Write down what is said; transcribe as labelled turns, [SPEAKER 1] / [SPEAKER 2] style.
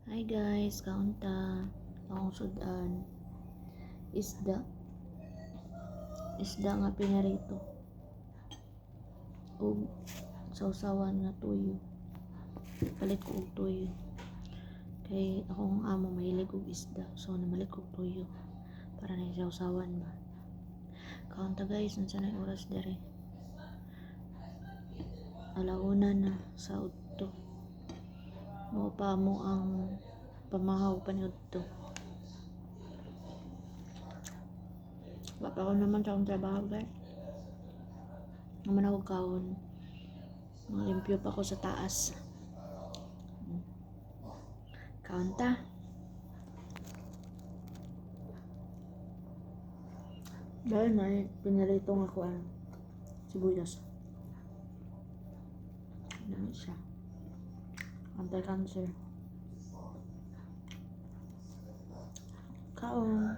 [SPEAKER 1] Hi guys, kaunta akong sudan isda nga pinarito ug sausawan nga tuyo. Palit ko og tuyo kay akong amo mahilig og isda, so namalit ko og tuyo para na sausawan ba. Kaunta guys, unsa na oras dere? Alauna na sa udto. Mao pa mo ang pamahaw paniudto. Baka ako naman sa akong trabaho guys. Naman ako kaon. Malimpyo pa ako sa taas. Kaunta. Dahil na pinarito nga ako sibuyas. Dami siya. Anti-cancer. Kaon.